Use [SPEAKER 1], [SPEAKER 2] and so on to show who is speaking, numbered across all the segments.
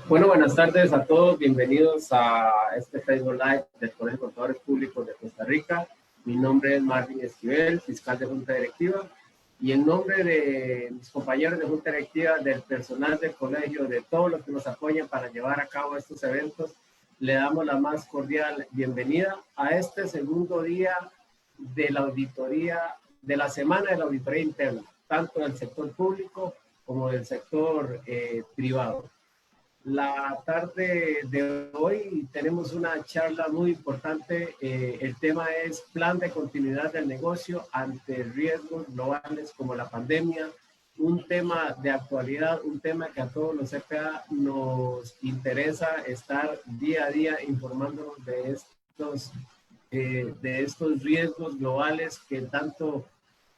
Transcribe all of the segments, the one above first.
[SPEAKER 1] Bueno, buenas tardes a todos. Bienvenidos a este Facebook Live del Colegio de Contadores Públicos de Costa Rica. Mi nombre es Marvin Esquivel, fiscal de Junta Directiva. Y en nombre de mis compañeros de Junta Directiva, del personal del colegio, de todos los que nos apoyan para llevar a cabo estos eventos, le damos la más cordial bienvenida a este segundo día de la auditoría, de la semana de la auditoría interna, tanto del sector público como del sector privado. La tarde de hoy tenemos una charla muy importante. El tema es plan de continuidad del negocio ante riesgos globales como la pandemia. Un tema de actualidad, un tema que a todos los CPA nos interesa estar día a día informándonos de estos riesgos globales que tanto,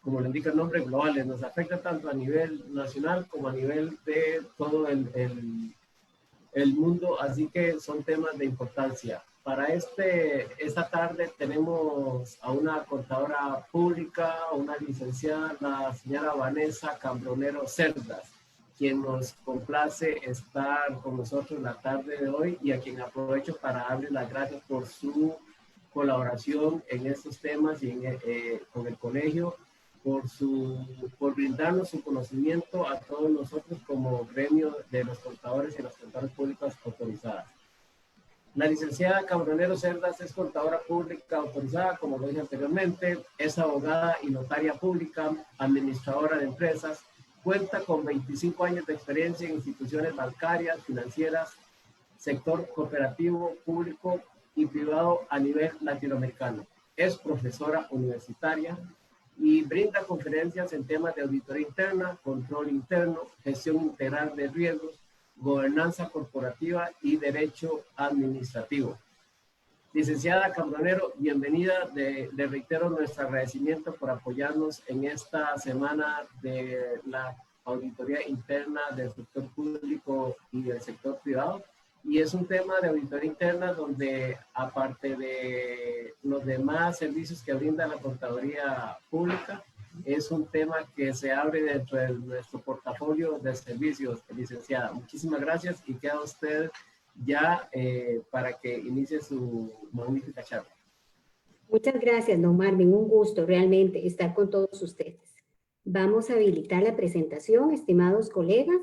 [SPEAKER 1] como le indica el nombre, globales, nos afecta tanto a nivel nacional como a nivel de todo el mundo, así que son temas de importancia. Para esta tarde tenemos a una contadora pública, una licenciada, la señora Vanessa Cambronero Cerdas, quien nos complace estar con nosotros la tarde de hoy y a quien aprovecho para darle las gracias por su colaboración en estos temas y con el colegio, por brindarnos su conocimiento a todos nosotros como gremio de los contadores y las contadoras públicas autorizadas. La licenciada Cambronero Cerdas es contadora pública autorizada, como lo dije anteriormente, es abogada y notaria pública, administradora de empresas, cuenta con 25 años de experiencia en instituciones bancarias, financieras, sector cooperativo, público y privado a nivel latinoamericano. Es profesora universitaria y brinda conferencias en temas de auditoría interna, control interno, gestión integral de riesgos, gobernanza corporativa y derecho administrativo. Licenciada Cambronero, bienvenida. Le reitero nuestro agradecimiento por apoyarnos en esta semana de la auditoría interna del sector público y del sector privado. Y es un tema de auditoría interna donde, aparte de los demás servicios que brinda la contaduría pública, es un tema que se abre dentro de nuestro portafolio de servicios, licenciada. Muchísimas gracias y queda usted ya para que inicie su magnífica charla.
[SPEAKER 2] Muchas gracias, don Marvin. Un gusto realmente estar con todos ustedes. Vamos a habilitar la presentación, estimados colegas.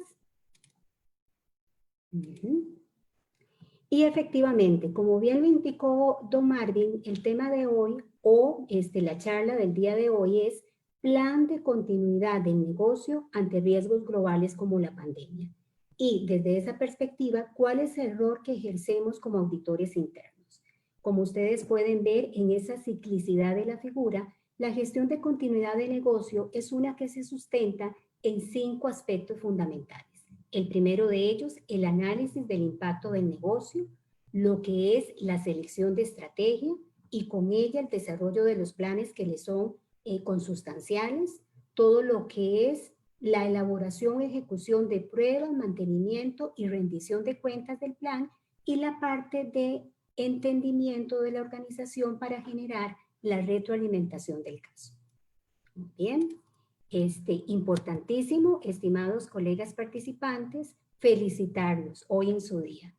[SPEAKER 2] Y efectivamente, como bien lo indicó don Marvin, el tema de hoy la charla del día de hoy es plan de continuidad del negocio ante riesgos globales como la pandemia. Y desde esa perspectiva, ¿cuál es el rol que ejercemos como auditores internos? Como ustedes pueden ver en esa ciclicidad de la figura, la gestión de continuidad de negocio es una que se sustenta en 5 aspectos fundamentales. El primero de ellos, el análisis del impacto del negocio, lo que es la selección de estrategia y con ella el desarrollo de los planes que le son consustanciales, todo lo que es la elaboración y ejecución de pruebas, mantenimiento y rendición de cuentas del plan y la parte de entendimiento de la organización para generar la retroalimentación del caso. Bien. Importantísimo, estimados colegas participantes, felicitarlos hoy en su día.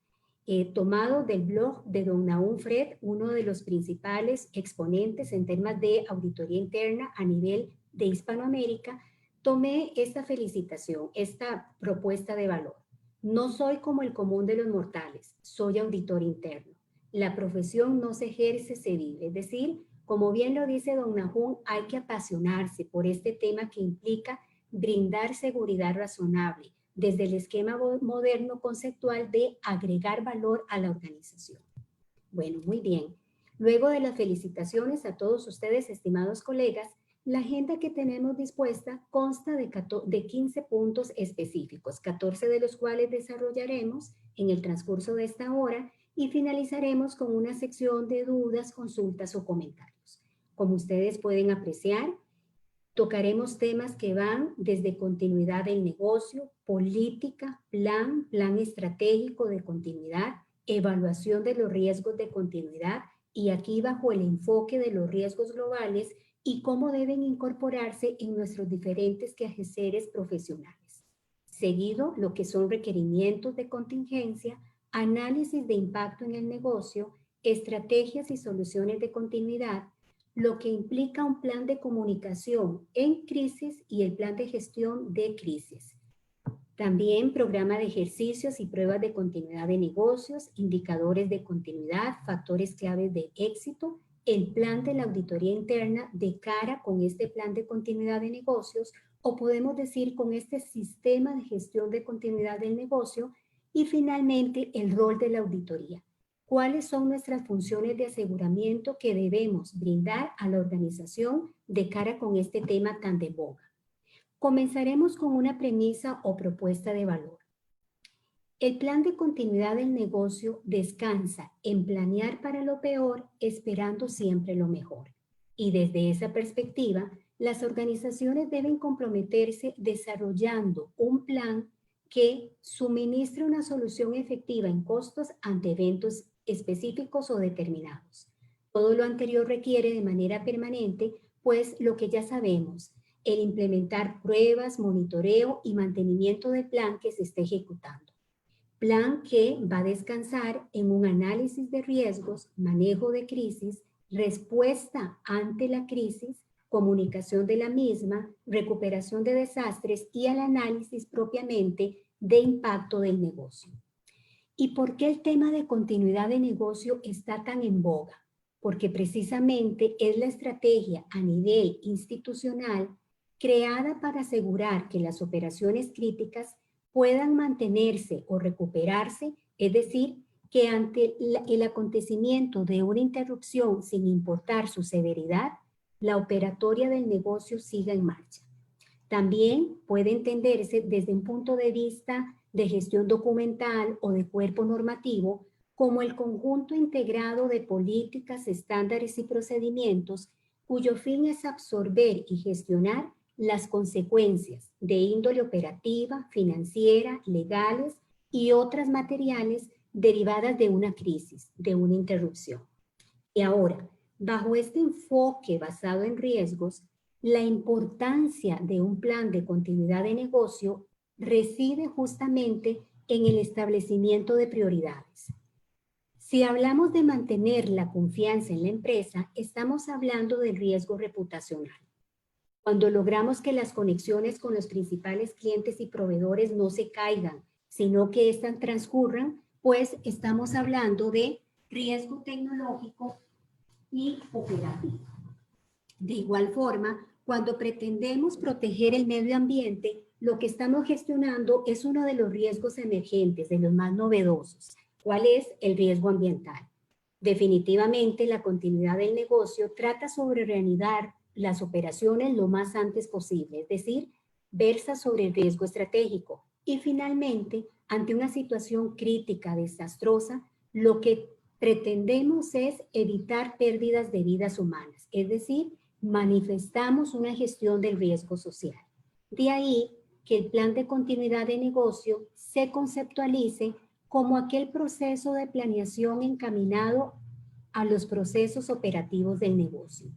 [SPEAKER 2] Tomado del blog de don Nahum Fred, uno de los principales exponentes en temas de auditoría interna a nivel de Hispanoamérica, tomé esta felicitación, esta propuesta de valor. No soy como el común de los mortales, soy auditor interno. La profesión no se ejerce, se vive, es decir, como bien lo dice don Nahum, hay que apasionarse por este tema que implica brindar seguridad razonable desde el esquema moderno conceptual de agregar valor a la organización. Bueno, muy bien. Luego de las felicitaciones a todos ustedes, estimados colegas, la agenda que tenemos dispuesta consta de 15 puntos específicos, 14 de los cuales desarrollaremos en el transcurso de esta hora y finalizaremos con una sección de dudas, consultas o comentarios. Como ustedes pueden apreciar, tocaremos temas que van desde continuidad del negocio, política, plan estratégico de continuidad, evaluación de los riesgos de continuidad y aquí bajo el enfoque de los riesgos globales y cómo deben incorporarse en nuestros diferentes quehaceres profesionales. seguido lo que son requerimientos de contingencia, análisis de impacto en el negocio, estrategias y soluciones de continuidad, lo que implica un plan de comunicación en crisis y el plan de gestión de crisis. También programa de ejercicios y pruebas de continuidad de negocios, indicadores de continuidad, factores claves de éxito, el plan de la auditoría interna de cara con este plan de continuidad de negocios, o podemos decir con este sistema de gestión de continuidad del negocio, y finalmente el rol de la auditoría. ¿Cuáles son nuestras funciones de aseguramiento que debemos brindar a la organización de cara con este tema tan de boga? Comenzaremos con una premisa o propuesta de valor. El plan de continuidad del negocio descansa en planear para lo peor, esperando siempre lo mejor. Y desde esa perspectiva, las organizaciones deben comprometerse desarrollando un plan que suministre una solución efectiva en costos ante eventos específicos o determinados. Todo lo anterior requiere de manera permanente, pues lo que ya sabemos, el implementar pruebas, monitoreo y mantenimiento del plan que se esté ejecutando. Plan que va a descansar en un análisis de riesgos, manejo de crisis, respuesta ante la crisis, comunicación de la misma, recuperación de desastres y al análisis propiamente de impacto del negocio. ¿Y por qué el tema de continuidad de negocio está tan en boga? Porque precisamente es la estrategia a nivel institucional creada para asegurar que las operaciones críticas puedan mantenerse o recuperarse, es decir, que ante el acontecimiento de una interrupción sin importar su severidad, la operatoria del negocio siga en marcha. También puede entenderse desde un punto de vista de gestión documental o de cuerpo normativo como el conjunto integrado de políticas, estándares y procedimientos cuyo fin es absorber y gestionar las consecuencias de índole operativa, financiera, legales y otras materiales derivadas de una crisis, de una interrupción. Y ahora, bajo este enfoque basado en riesgos, la importancia de un plan de continuidad de negocio reside justamente en el establecimiento de prioridades. Si hablamos de mantener la confianza en la empresa, estamos hablando del riesgo reputacional. Cuando logramos que las conexiones con los principales clientes y proveedores no se caigan, sino que éstas transcurran, pues estamos hablando de riesgo tecnológico y operativo. De igual forma, cuando pretendemos proteger el medio ambiente, lo que estamos gestionando es uno de los riesgos emergentes, de los más novedosos. ¿Cuál es el riesgo ambiental? Definitivamente, la continuidad del negocio trata sobre reanudar las operaciones lo más antes posible, es decir, versa sobre el riesgo estratégico. Y finalmente, ante una situación crítica, desastrosa, lo que pretendemos es evitar pérdidas de vidas humanas, es decir, manifestamos una gestión del riesgo social. De ahí que el plan de continuidad de negocio se conceptualice como aquel proceso de planeación encaminado a los procesos operativos del negocio.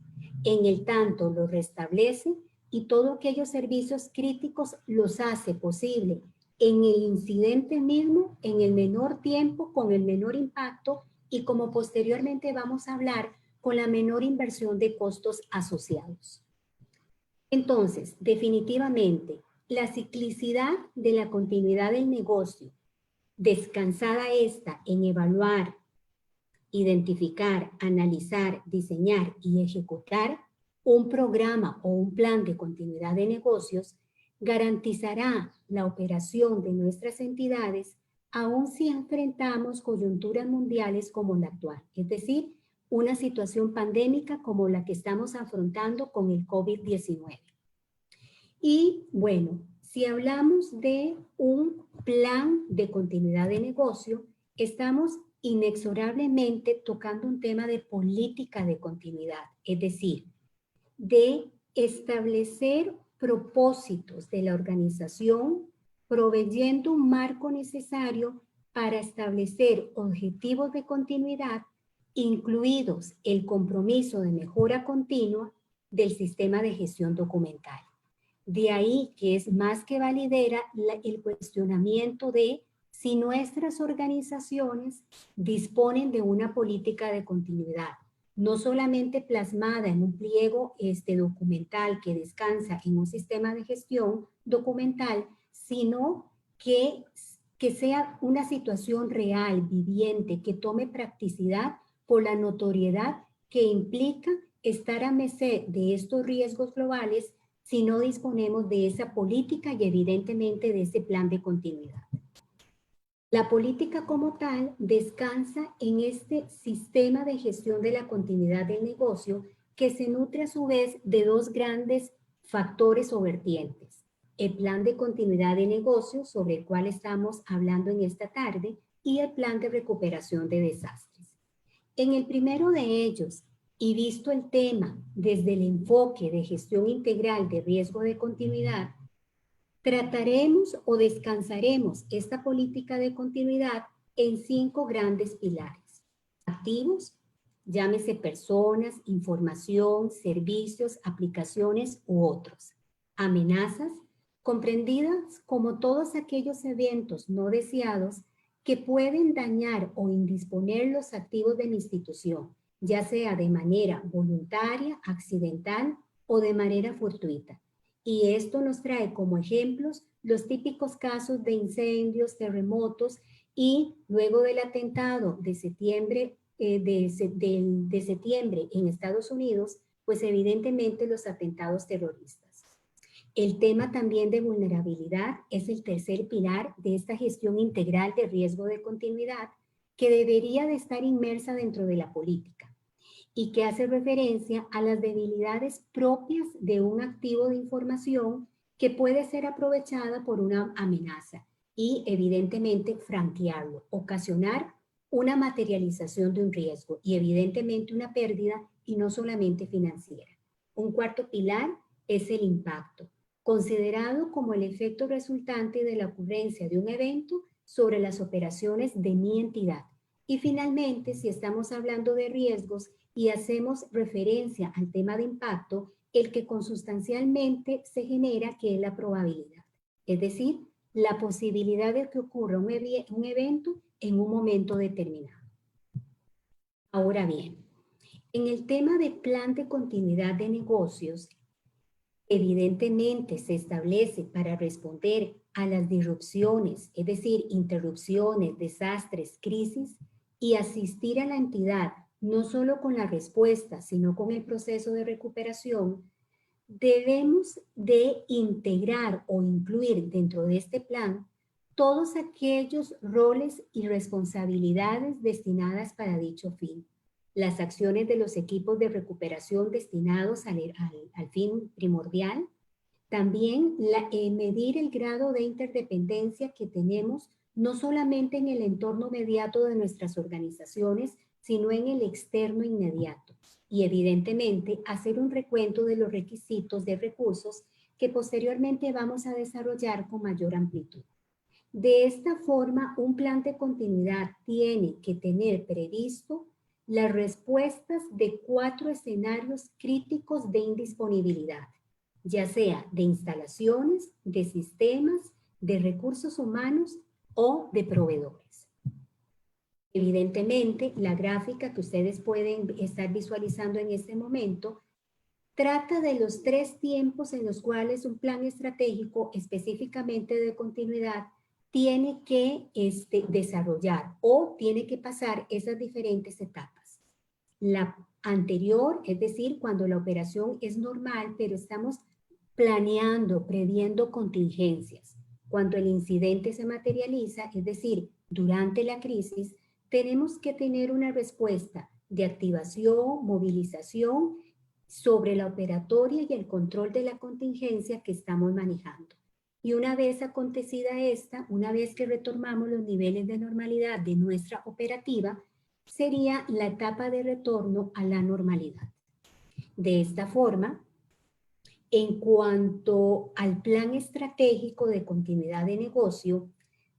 [SPEAKER 2] En el tanto lo restablece y todos aquellos servicios críticos los hace posible en el incidente mismo, en el menor tiempo, con el menor impacto y como posteriormente vamos a hablar, con la menor inversión de costos asociados. Entonces, definitivamente, la ciclicidad de la continuidad del negocio, descansada esta en evaluar, identificar, analizar, diseñar y ejecutar un programa o un plan de continuidad de negocios, garantizará la operación de nuestras entidades aun si enfrentamos coyunturas mundiales como la actual, es decir, una situación pandémica como la que estamos afrontando con el COVID-19. Y bueno, si hablamos de un plan de continuidad de negocio, estamos inexorablemente tocando un tema de política de continuidad, es decir, de establecer propósitos de la organización, proveyendo un marco necesario para establecer objetivos de continuidad, incluidos el compromiso de mejora continua del sistema de gestión documental. De ahí que es más que validera el cuestionamiento de si nuestras organizaciones disponen de una política de continuidad, no solamente plasmada en un pliego documental que descansa en un sistema de gestión documental, sino que sea una situación real, viviente, que tome practicidad por la notoriedad que implica estar a merced de estos riesgos globales si no disponemos de esa política y evidentemente de ese plan de continuidad. La política como tal descansa en este sistema de gestión de la continuidad del negocio que se nutre a su vez de dos grandes factores o vertientes. El plan de continuidad de negocio sobre el cual estamos hablando en esta tarde y el plan de recuperación de desastres. En el primero de ellos, y visto el tema desde el enfoque de gestión integral de riesgo de continuidad, trataremos o descansaremos esta política de continuidad en 5 grandes pilares. Activos, llámese personas, información, servicios, aplicaciones u otros. Amenazas, comprendidas como todos aquellos eventos no deseados que pueden dañar o indisponer los activos de la institución, ya sea de manera voluntaria, accidental o de manera fortuita. Y esto nos trae como ejemplos los típicos casos de incendios, terremotos y luego del atentado de septiembre, de septiembre en Estados Unidos, pues evidentemente los atentados terroristas. El tema también de vulnerabilidad es el tercer pilar de esta gestión integral de riesgo de continuidad que debería de estar inmersa dentro de la política y que hace referencia a las debilidades propias de un activo de información que puede ser aprovechada por una amenaza y evidentemente franquearlo, ocasionar una materialización de un riesgo y evidentemente una pérdida y no solamente financiera. Un cuarto pilar es el impacto, considerado como el efecto resultante de la ocurrencia de un evento sobre las operaciones de mi entidad. Y finalmente, si estamos hablando de riesgos y hacemos referencia al tema de impacto, el que consustancialmente se genera, que es la probabilidad. Es decir, la posibilidad de que ocurra un evento en un momento determinado. Ahora bien, en el tema de plan de continuidad de negocios, evidentemente se establece para responder a las disrupciones, es decir, interrupciones, desastres, crisis, y asistir a la entidad no solo con la respuesta, sino con el proceso de recuperación, debemos de integrar o incluir dentro de este plan todos aquellos roles y responsabilidades destinadas para dicho fin. Las acciones de los equipos de recuperación destinados al fin primordial. También medir el grado de interdependencia que tenemos no solamente en el entorno inmediato de nuestras organizaciones, sino en el externo inmediato. Y evidentemente hacer un recuento de los requisitos de recursos que posteriormente vamos a desarrollar con mayor amplitud. De esta forma, un plan de continuidad tiene que tener previsto las respuestas de 4 escenarios críticos de indisponibilidad, ya sea de instalaciones, de sistemas, de recursos humanos o de proveedores. Evidentemente, la gráfica que ustedes pueden estar visualizando en este momento trata de los 3 tiempos en los cuales un plan estratégico específicamente de continuidad tiene que desarrollar o tiene que pasar esas diferentes etapas. La anterior, es decir, cuando la operación es normal, pero estamos planeando, previendo contingencias. Cuando el incidente se materializa, es decir, durante la crisis, tenemos que tener una respuesta de activación, movilización sobre la operatoria y el control de la contingencia que estamos manejando. Y una vez acontecida esta, una vez que retomamos los niveles de normalidad de nuestra operativa, sería la etapa de retorno a la normalidad. De esta forma, en cuanto al plan estratégico de continuidad de negocio,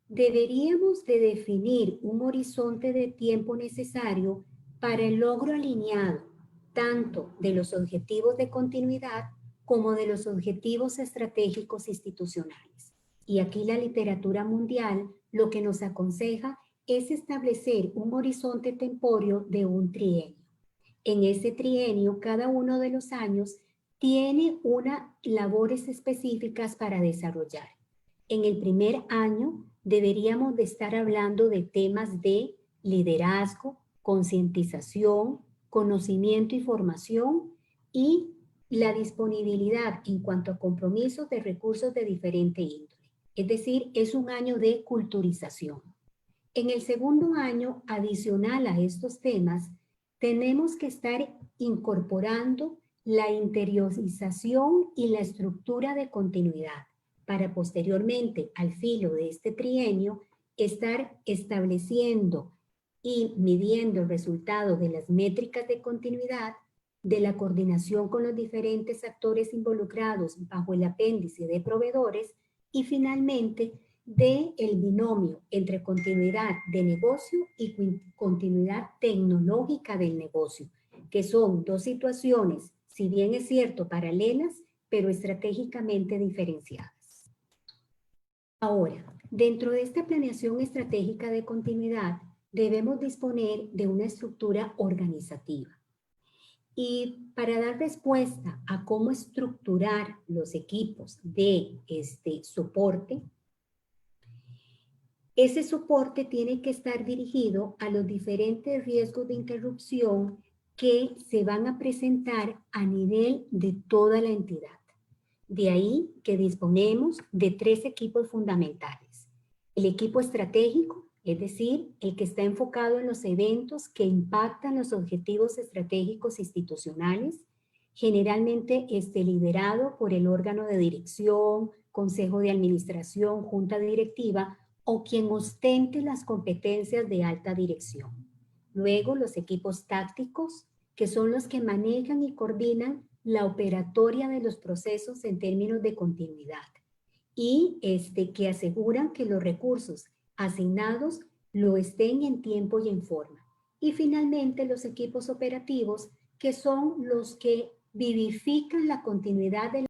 [SPEAKER 2] deberíamos de definir un horizonte de tiempo necesario para el logro alineado tanto de los objetivos de continuidad como de los objetivos estratégicos institucionales. Y aquí la literatura mundial lo que nos aconseja es establecer un horizonte temporal de un trienio. En ese trienio, cada uno de los años tiene unas labores específicas para desarrollar. En el primer año deberíamos de estar hablando de temas de liderazgo, concientización, conocimiento y formación y la disponibilidad en cuanto a compromisos de recursos de diferente índole. Es decir, es un año de culturización. En el segundo año, adicional a estos temas, tenemos que estar incorporando la interiorización y la estructura de continuidad para posteriormente, al filo de este trienio, estar estableciendo y midiendo el resultado de las métricas de continuidad, de la coordinación con los diferentes actores involucrados bajo el apéndice de proveedores y finalmente del binomio entre continuidad de negocio y continuidad tecnológica del negocio, que son dos situaciones, si bien es cierto, paralelas, pero estratégicamente diferenciadas. Ahora, dentro de esta planeación estratégica de continuidad, debemos disponer de una estructura organizativa. Y para dar respuesta a cómo estructurar los equipos de soporte, ese soporte tiene que estar dirigido a los diferentes riesgos de interrupción que se van a presentar a nivel de toda la entidad. De ahí que disponemos de 3 equipos fundamentales. El equipo estratégico, es decir, el que está enfocado en los eventos que impactan los objetivos estratégicos institucionales, generalmente liderado por el órgano de dirección, consejo de administración, junta directiva o quien ostente las competencias de alta dirección. Luego, los equipos tácticos, que son los que manejan y coordinan la operatoria de los procesos en términos de continuidad y que aseguran que los recursos asignados lo estén en tiempo y en forma. Y finalmente los equipos operativos, que son los que vivifican la continuidad de